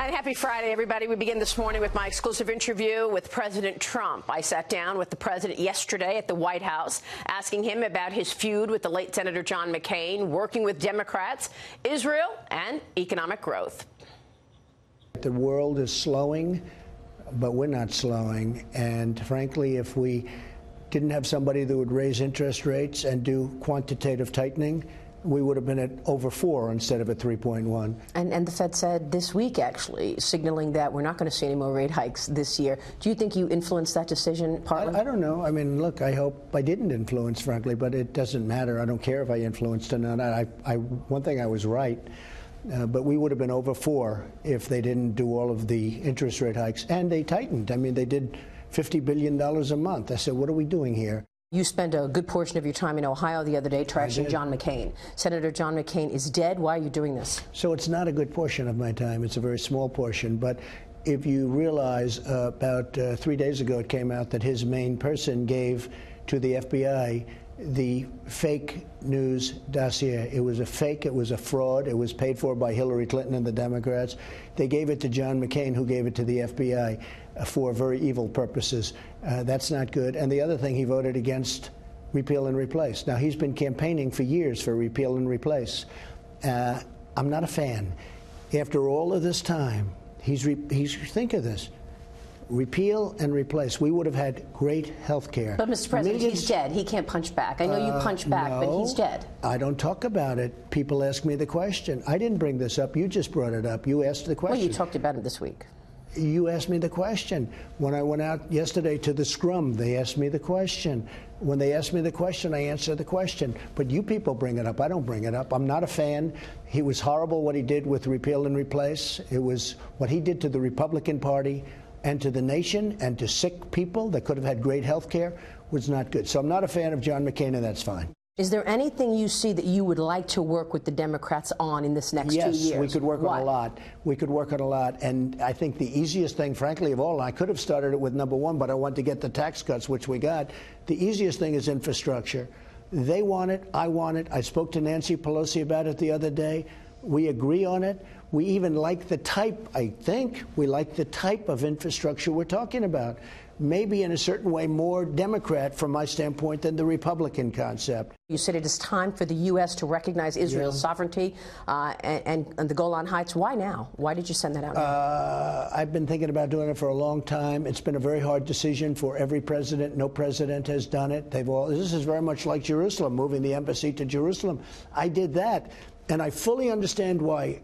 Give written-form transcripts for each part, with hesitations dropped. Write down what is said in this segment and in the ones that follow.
And happy Friday, everybody. We begin this morning with my exclusive interview with President Trump. I sat down with the president yesterday at the White House, asking him about his feud with the late Senator John McCain, working with Democrats, Israel, and economic growth. The world is slowing, but we're not slowing. And frankly, if we didn't have somebody that would raise interest rates and do quantitative tightening, we would have been at over 4 instead of at 3.1. And the Fed said this week, actually, signaling that we're not going to see any more rate hikes this year. Do you think you influenced that decision partly? I don't know. I mean, look, I hope I didn't influence, frankly, but it doesn't matter. I don't care if I influenced or not. One thing, I was right. But we would have been over 4 if they didn't do all of the interest rate hikes. And they tightened. I mean, they did $50 billion a month. I said, what are we doing here? You spent a good portion of your time in Ohio the other day trashing John McCain. Senator John McCain is dead. Why are you doing this? So it's not a good portion of my time. It's a very small portion. But if you realize, about 3 days ago it came out that his main person gave to the FBI the fake news dossier. It was a fake. It was a fraud. It was paid for by Hillary Clinton and the Democrats. They gave it to John McCain, who gave it to the FBI for very evil purposes. That's not good. And the other thing, he voted against repeal and replace. Now, he's been campaigning for years for repeal and replace. I'm not a fan. After all of this time, think of this. Repeal and replace. We would have had great health care. But, Mr. President, he's dead. He can't punch back. I know you punch back, no, but he's dead. I don't talk about it. People ask me the question. I didn't bring this up. You just brought it up. You asked the question. Well, you talked about it this week. You asked me the question. When I went out yesterday to the scrum, they asked me the question. When they asked me the question, I answered the question. But you people bring it up. I don't bring it up. I'm not a fan. He was horrible what he did with repeal and replace. It was what he did to the Republican Party and to the nation and to sick people that could have had great health care was not good. So I'm not a fan of John McCain, and that's fine. Is there anything you see that you would like to work with the Democrats on in this next 2 years? Yes, we could work on a lot. We could work on a lot. And I think the easiest thing, frankly, of all, I could have started it with number 1, but I want to get the tax cuts, which we got. The easiest thing is infrastructure. They want it. I want it. I spoke to Nancy Pelosi about it the other day. We agree on it. We even like the type, I think, we like the type of infrastructure we're talking about. Maybe in a certain way more Democrat from my standpoint than the Republican concept. You said it is time for the U.S. to recognize Israel's sovereignty and the Golan Heights. Why now? Why did you send that out? I've been thinking about doing it for a long time. It's been a very hard decision for every president. No president has done it. This is very much like Jerusalem, moving the embassy to Jerusalem. I did that. And I fully understand why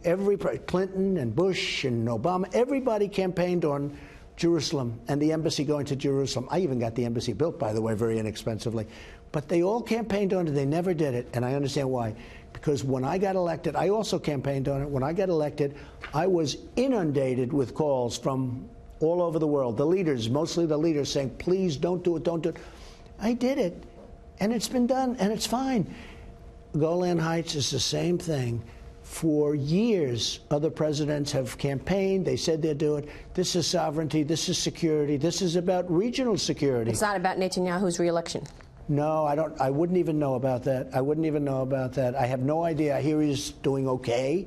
Clinton and Bush and Obama, everybody campaigned on Jerusalem and the embassy going to Jerusalem. I even got the embassy built, by the way, very inexpensively. But they all campaigned on it. They never did it. And I understand why. Because when I got elected, I also campaigned on it. When I got elected, I was inundated with calls from all over the world. The leaders, mostly the leaders, saying, please don't do it, don't do it. I did it. And it's been done. And it's fine. Golan Heights is the same thing. For years, other presidents have campaigned. They said they'd do it. This is sovereignty. This is security. This is about regional security. It's not about Netanyahu's reelection. No, I wouldn't even know about that. I wouldn't even know about that. I have no idea. I hear he's doing okay.